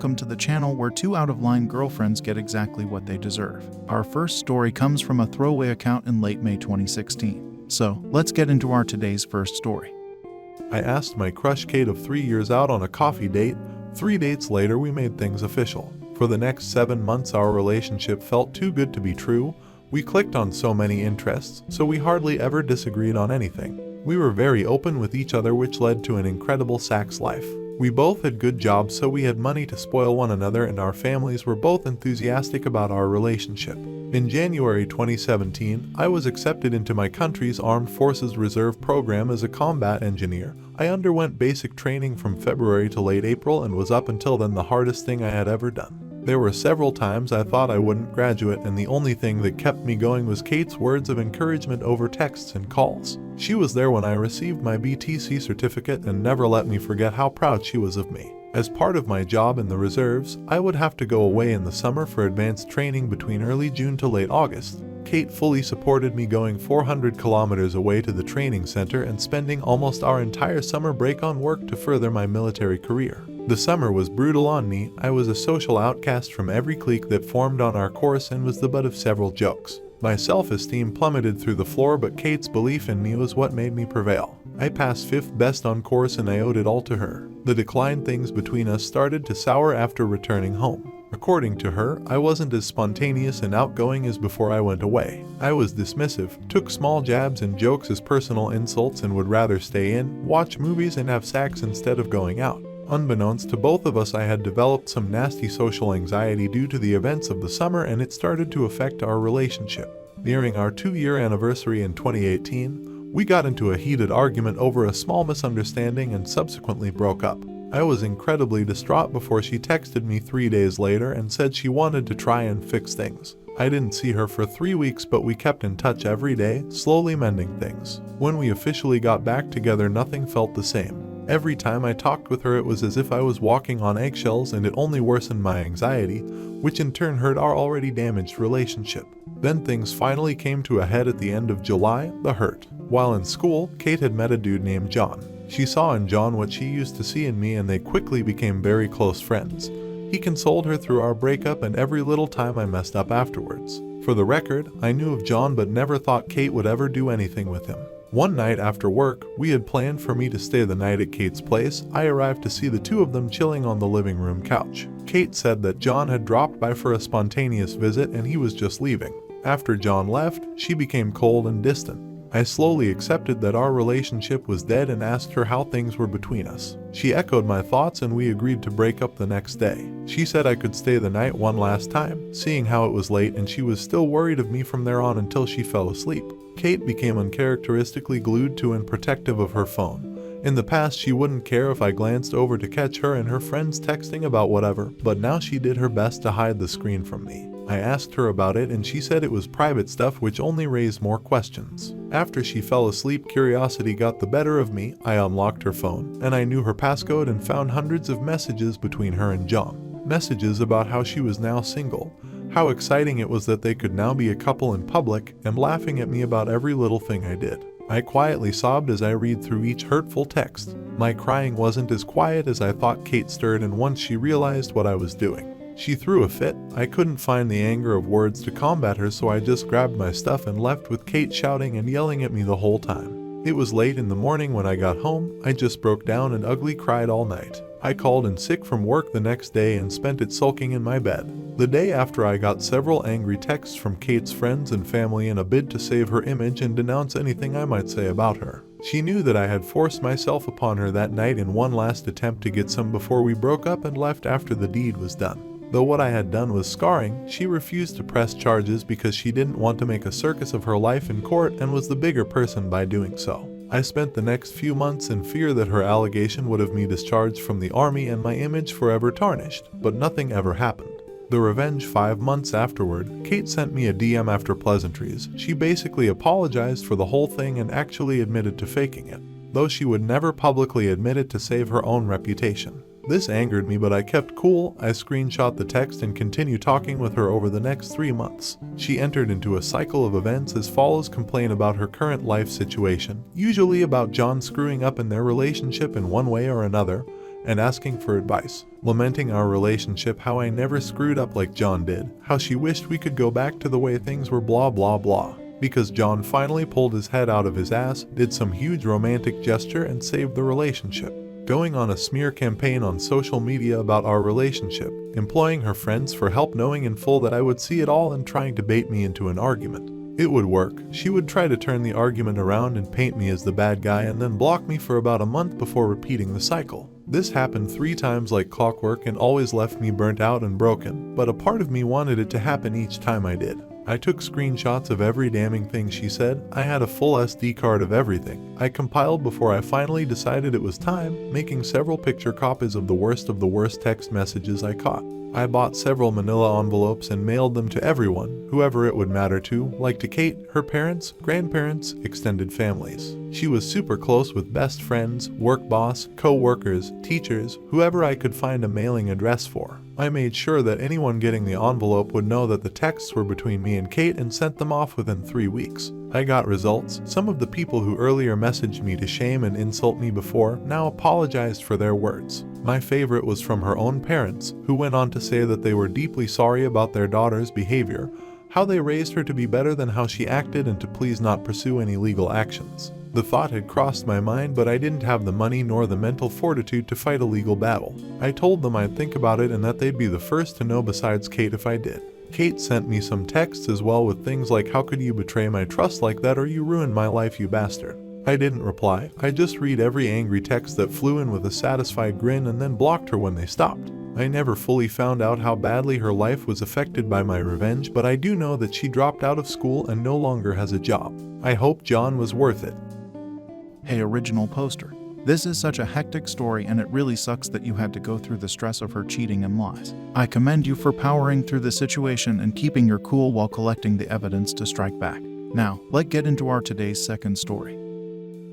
welcome to the channel where two out-of-line girlfriends get exactly what they deserve. Our first story comes from a throwaway account in late May 2016. So, let's get into our today's first story. I asked my crush Kate of 3 years out on a coffee date. 3 dates later, we made things official. For the next 7 months, our relationship felt too good to be true. We clicked on so many interests, so we hardly ever disagreed on anything. We were very open with each other, which led to an incredible sex life. We both had good jobs, so we had money to spoil one another, and our families were both enthusiastic about our relationship. In January 2017, I was accepted into my country's Armed Forces Reserve program as a combat engineer. I underwent basic training from February to late April and was up until then the hardest thing I had ever done. There were several times I thought I wouldn't graduate, and the only thing that kept me going was Kate's words of encouragement over texts and calls. She was there when I received my BTC certificate and never let me forget how proud she was of me. As part of my job in the reserves, I would have to go away in the summer for advanced training between early June to late August. Kate fully supported me going 400 kilometers away to the training center and spending almost our entire summer break on work to further my military career. The summer was brutal on me. I was a social outcast from every clique that formed on our course and was the butt of several jokes. My self-esteem plummeted through the floor, but Kate's belief in me was what made me prevail. I passed 5th best on course, and I owed it all to her. The decline, things between us started to sour after returning home. According to her, I wasn't as spontaneous and outgoing as before I went away. I was dismissive, took small jabs and jokes as personal insults, and would rather stay in, watch movies, and have sex instead of going out. Unbeknownst to both of us, I had developed some nasty social anxiety due to the events of the summer, and it started to affect our relationship. Nearing our 2-year anniversary in 2018, we got into a heated argument over a small misunderstanding and subsequently broke up. I was incredibly distraught before she texted me 3 days later and said she wanted to try and fix things. I didn't see her for 3 weeks, but we kept in touch every day, slowly mending things. When we officially got back together, nothing felt the same. Every time I talked with her, it was as if I was walking on eggshells, and it only worsened my anxiety, which in turn hurt our already damaged relationship. Then things finally came to a head at the end of July, the hurt. While in school, Kate had met a dude named John. She saw in John what she used to see in me, and they quickly became very close friends. He consoled her through our breakup and every little time I messed up afterwards. For the record, I knew of John but never thought Kate would ever do anything with him. One night after work, we had planned for me to stay the night at Kate's place. I arrived to see the two of them chilling on the living room couch. Kate said that John had dropped by for a spontaneous visit and he was just leaving. After John left, she became cold and distant. I slowly accepted that our relationship was dead and asked her how things were between us. She echoed my thoughts and we agreed to break up the next day. She said I could stay the night one last time, seeing how it was late, and she was still worried of me from there on until she fell asleep. Kate became uncharacteristically glued to and protective of her phone. In the past, she wouldn't care if I glanced over to catch her and her friends texting about whatever, but now she did her best to hide the screen from me. I asked her about it and she said it was private stuff, which only raised more questions. After she fell asleep, curiosity got the better of me. I unlocked her phone and I knew her passcode and found hundreds of messages between her and John. Messages about how she was now single, how exciting it was that they could now be a couple in public, and laughing at me about every little thing I did. I quietly sobbed as I read through each hurtful text. My crying wasn't as quiet as I thought. Kate stirred, and once she realized what I was doing, she threw a fit. I couldn't find the anger of words to combat her, so I just grabbed my stuff and left, with Kate shouting and yelling at me the whole time. It was late in the morning when I got home. I just broke down and ugly cried all night. I called in sick from work the next day and spent it sulking in my bed. The day after, I got several angry texts from Kate's friends and family in a bid to save her image and denounce anything I might say about her. She knew that I had forced myself upon her that night in one last attempt to get some before we broke up, and left after the deed was done. Though what I had done was scarring, she refused to press charges because she didn't want to make a circus of her life in court and was the bigger person by doing so. I spent the next few months in fear that her allegation would have me discharged from the army and my image forever tarnished, but nothing ever happened. The revenge: 5 months afterward, Kate sent me a DM after pleasantries. She basically apologized for the whole thing and actually admitted to faking it, though she would never publicly admit it to save her own reputation. This angered me, but I kept cool. I screenshot the text and continued talking with her over the next 3 months. She entered into a cycle of events as follows: complain about her current life situation, usually about John screwing up in their relationship in one way or another, and asking for advice, lamenting our relationship, how I never screwed up like John did, how she wished we could go back to the way things were, blah blah blah. Because John finally pulled his head out of his ass, did some huge romantic gesture and saved the relationship. Going on a smear campaign on social media about our relationship, employing her friends for help, knowing in full that I would see it all and trying to bait me into an argument. It would work. She would try to turn the argument around and paint me as the bad guy and then block me for about a month before repeating the cycle. This happened 3 times like clockwork and always left me burnt out and broken, but a part of me wanted it to happen each time I did. I took screenshots of every damning thing she said. I had a full SD card of everything I compiled before I finally decided it was time, making several picture copies of the worst text messages I caught. I bought several manila envelopes and mailed them to everyone, whoever it would matter to, like to Kate, her parents, grandparents, extended families. She was super close with best friends, work boss, co-workers, teachers, whoever I could find a mailing address for. I made sure that anyone getting the envelope would know that the texts were between me and Kate and sent them off within 3 weeks. I got results. Some of the people who earlier messaged me to shame and insult me before now apologized for their words. My favorite was from her own parents, who went on to say that they were deeply sorry about their daughter's behavior, how they raised her to be better than how she acted, and to please not pursue any legal actions. The thought had crossed my mind, but I didn't have the money nor the mental fortitude to fight a legal battle. I told them I'd think about it and that they'd be the first to know besides Kate if I did. Kate sent me some texts as well with things like, "How could you betray my trust like that, or you ruined my life, you bastard." I didn't reply. I just read every angry text that flew in with a satisfied grin and then blocked her when they stopped. I never fully found out how badly her life was affected by my revenge, but I do know that she dropped out of school and no longer has a job. I hope John was worth it. Hey, original poster. This is such a hectic story, and it really sucks that you had to go through the stress of her cheating and lies. I commend you for powering through the situation and keeping your cool while collecting the evidence to strike back. Now, let's get into our today's second story.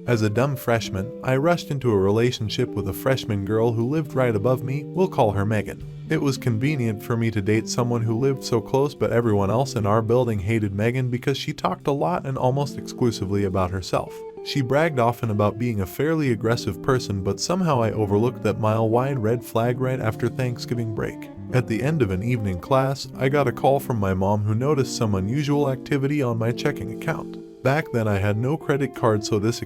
As a dumb freshman, I rushed into a relationship with a freshman girl who lived right above me. We'll call her Megan. It was convenient for me to date someone who lived so close, but everyone else in our building hated Megan because she talked a lot and almost exclusively about herself. She bragged often about being a fairly aggressive person, but somehow I overlooked that mile-wide red flag right after Thanksgiving break. At the end of an evening class, I got a call from my mom, who noticed some unusual activity on my checking account. Back then I had no credit card, so this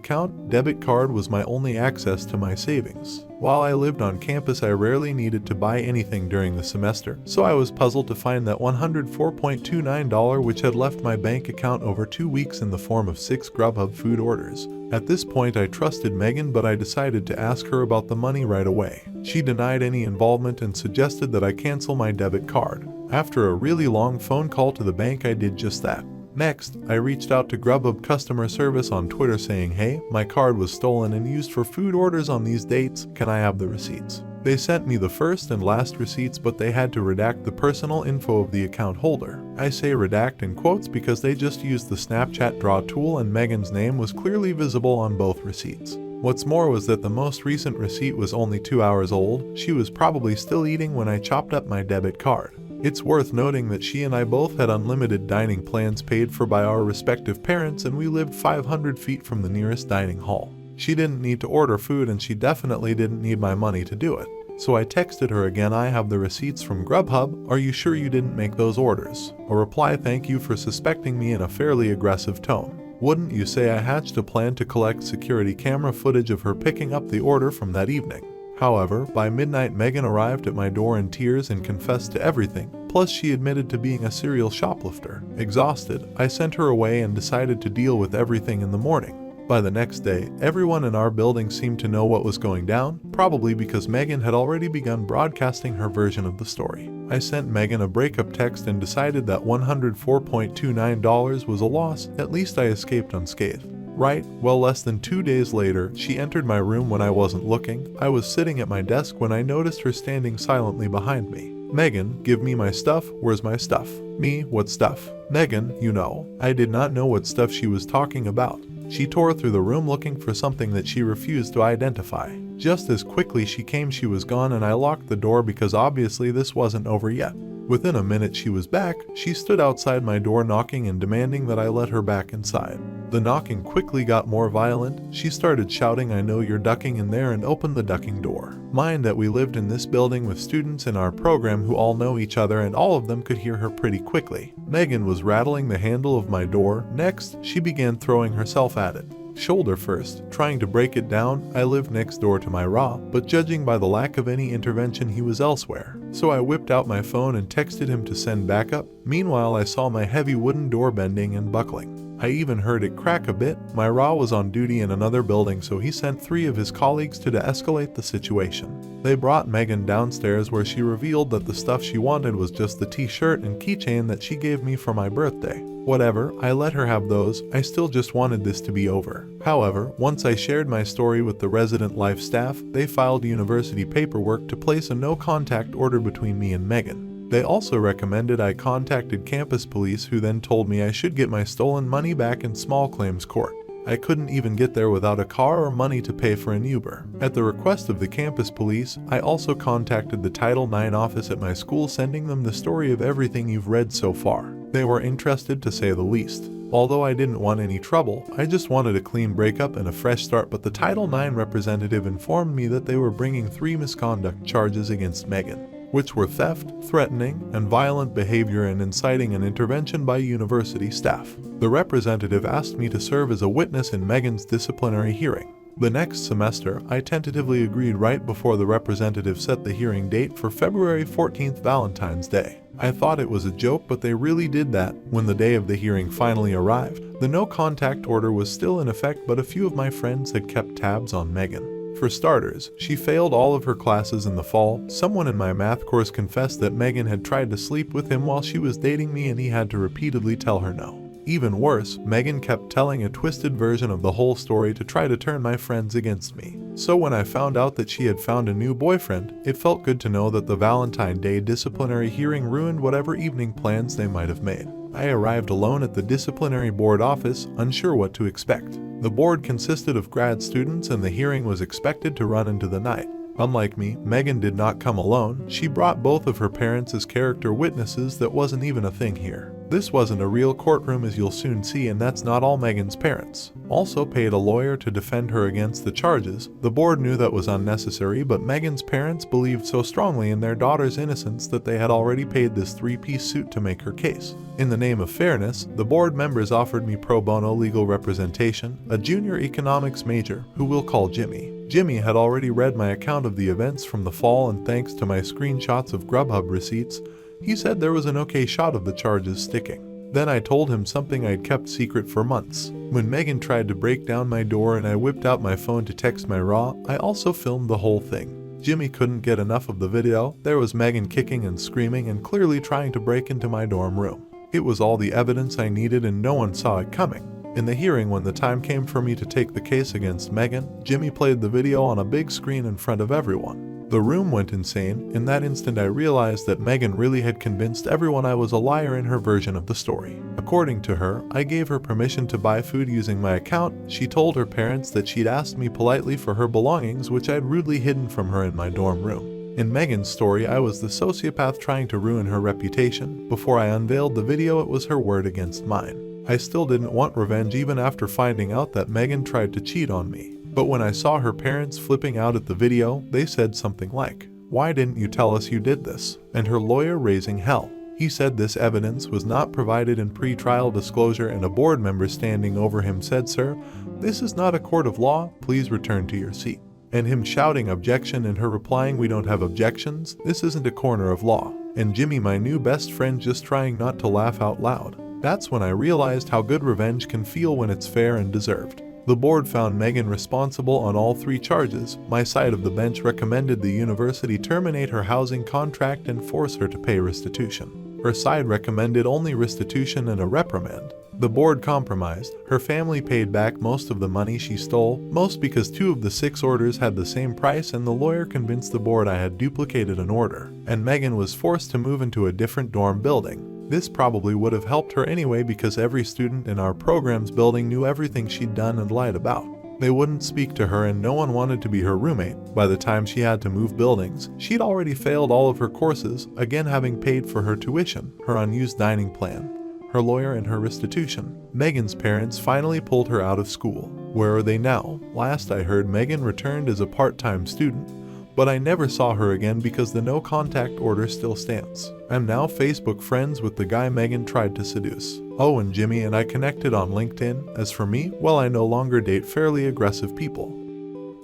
debit card was my only access to my savings. While I lived on campus, I rarely needed to buy anything during the semester, so I was puzzled to find that $104.29 which had left my bank account over 2 weeks in the form of 6 Grubhub food orders. At this point I trusted Megan, but I decided to ask her about the money right away. She denied any involvement and suggested that I cancel my debit card. After a really long phone call to the bank, I did just that. Next, I reached out to Grubhub customer service on Twitter saying, "Hey, my card was stolen and used for food orders on these dates. Can I have the receipts?" They sent me the first and last receipts, but they had to redact the personal info of the account holder. I say redact in quotes because they just used the Snapchat draw tool and Megan's name was clearly visible on both receipts. What's more was that the most recent receipt was only 2 hours old. She was probably still eating when I chopped up my debit card. It's worth noting that she and I both had unlimited dining plans paid for by our respective parents, and we lived 500 feet from the nearest dining hall. She didn't need to order food, and she definitely didn't need my money to do it. So I texted her again, "I have the receipts from Grubhub. Are you sure you didn't make those orders?" A reply, "Thank you for suspecting me," in a fairly aggressive tone. Wouldn't you say I hatched a plan to collect security camera footage of her picking up the order from that evening. However, by midnight Megan arrived at my door in tears and confessed to everything, plus she admitted to being a serial shoplifter. Exhausted, I sent her away and decided to deal with everything in the morning. By the next day, everyone in our building seemed to know what was going down, probably because Megan had already begun broadcasting her version of the story. I sent Megan a breakup text and decided that $104.29 was a loss. At least I escaped unscathed. Right, well, less than 2 days later, she entered my room when I wasn't looking. I was sitting at my desk when I noticed her standing silently behind me. "Megan, give me my stuff. Where's my stuff?" Me, what stuff? Megan, you know. I did not know what stuff she was talking about. She tore through the room looking for something that she refused to identify. Just as quickly she came, she was gone, and I locked the door because obviously this wasn't over yet. Within a minute she was back. She stood outside my door knocking and demanding that I let her back inside. The knocking quickly got more violent. She started shouting, "I know you're ducking in there," and opened the ducking door. Mind that we lived in this building with students in our program who all know each other, and all of them could hear her pretty quickly. Megan was rattling the handle of my door. Next, she began throwing herself at it. Shoulder first, trying to break it down. I lived next door to my Ra, but judging by the lack of any intervention, he was elsewhere. So I whipped out my phone and texted him to send backup. Meanwhile, I saw my heavy wooden door bending and buckling. I even heard it crack a bit. My Ra was on duty in another building, so he sent 3 of his colleagues to de-escalate the situation. They brought Megan downstairs, where she revealed that the stuff she wanted was just the t-shirt and keychain that she gave me for my birthday. Whatever, I let her have those. I still just wanted this to be over. However, once I shared my story with the resident life staff, they filed university paperwork to place a no-contact order between me and Megan. They also recommended I contacted campus police, who then told me I should get my stolen money back in small claims court. I couldn't even get there without a car or money to pay for an Uber. At the request of the campus police, I also contacted the Title IX office at my school, sending them the story of everything you've read so far. They were interested, to say the least. Although I didn't want any trouble, I just wanted a clean breakup and a fresh start, but the Title IX representative informed me that they were bringing 3 misconduct charges against Megan, which were theft, threatening, and violent behavior, and inciting an intervention by university staff. The representative asked me to serve as a witness in Megan's disciplinary hearing. The next semester, I tentatively agreed right before the representative set the hearing date for February 14th, Valentine's Day. I thought it was a joke, but they really did that. When the day of the hearing finally arrived, the no-contact order was still in effect, but a few of my friends had kept tabs on Megan. For starters, she failed all of her classes in the fall. Someone in my math course confessed that Megan had tried to sleep with him while she was dating me, and he had to repeatedly tell her no. Even worse, Megan kept telling a twisted version of the whole story to try to turn my friends against me. So when I found out that she had found a new boyfriend, it felt good to know that the Valentine's Day disciplinary hearing ruined whatever evening plans they might have made. I arrived alone at the disciplinary board office, unsure what to expect. The board consisted of grad students, and the hearing was expected to run into the night. Unlike me, Megan did not come alone. She brought both of her parents as character witnesses. That wasn't even a thing here. This wasn't a real courtroom, as you'll soon see, and that's not all. Megan's parents also paid a lawyer to defend her against the charges. The board knew that was unnecessary, but Megan's parents believed so strongly in their daughter's innocence that they had already paid this 3-piece suit to make her case. In the name of fairness, the board members offered me pro bono legal representation, a junior economics major, who we'll call Jimmy. Jimmy had already read my account of the events from the fall, and thanks to my screenshots of Grubhub receipts, he said there was an okay shot of the charges sticking. Then I told him something I'd kept secret for months. When Megan tried to break down my door and I whipped out my phone to text my Ra, I also filmed the whole thing. Jimmy couldn't get enough of the video. There was Megan kicking and screaming and clearly trying to break into my dorm room. It was all the evidence I needed, and no one saw it coming. In the hearing, when the time came for me to take the case against Megan, Jimmy played the video on a big screen in front of everyone. The room went insane. In that instant, I realized that Megan really had convinced everyone I was a liar in her version of the story. According to her, I gave her permission to buy food using my account. She told her parents that she'd asked me politely for her belongings, which I'd rudely hidden from her in my dorm room. In Megan's story, I was the sociopath trying to ruin her reputation. Before I unveiled the video, it was her word against mine. I still didn't want revenge even after finding out that Megan tried to cheat on me. But when I saw her parents flipping out at the video, they said something like, "Why didn't you tell us you did this?" And her lawyer raising hell. He said this evidence was not provided in pre-trial disclosure, and a board member standing over him said, "Sir, this is not a court of law. Please return to your seat." And him shouting objection, and her replying, "We don't have objections. This isn't a corner of law." And Jimmy, my new best friend, just trying not to laugh out loud. That's when I realized how good revenge can feel when it's fair and deserved. The board found Megan responsible on all 3 charges. My side of the bench recommended the university terminate her housing contract and force her to pay restitution. Her side recommended only restitution and a reprimand. The board compromised. Her family paid back most of the money she stole, most because 2 of the 6 orders had the same price, and the lawyer convinced the board I had duplicated an order. And Megan was forced to move into a different dorm building. This probably would have helped her anyway, because every student in our program's building knew everything she'd done and lied about. They wouldn't speak to her, and no one wanted to be her roommate. By the time she had to move buildings, she'd already failed all of her courses, again having paid for her tuition, her unused dining plan, her lawyer, and her restitution. Megan's parents finally pulled her out of school. Where are they now? Last I heard, Megan returned as a part-time student, but I never saw her again because the no contact order still stands. I'm now Facebook friends with the guy Megan tried to seduce. Oh, and Jimmy and I connected on LinkedIn. As for me, well, I no longer date fairly aggressive people.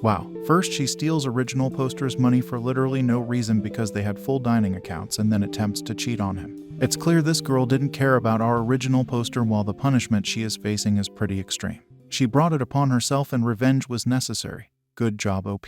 Wow. First, she steals original poster's money for literally no reason because they had full dining accounts, and then attempts to cheat on him. It's clear this girl didn't care about our original poster, while the punishment she is facing is pretty extreme. She brought it upon herself and revenge was necessary. Good job, OP.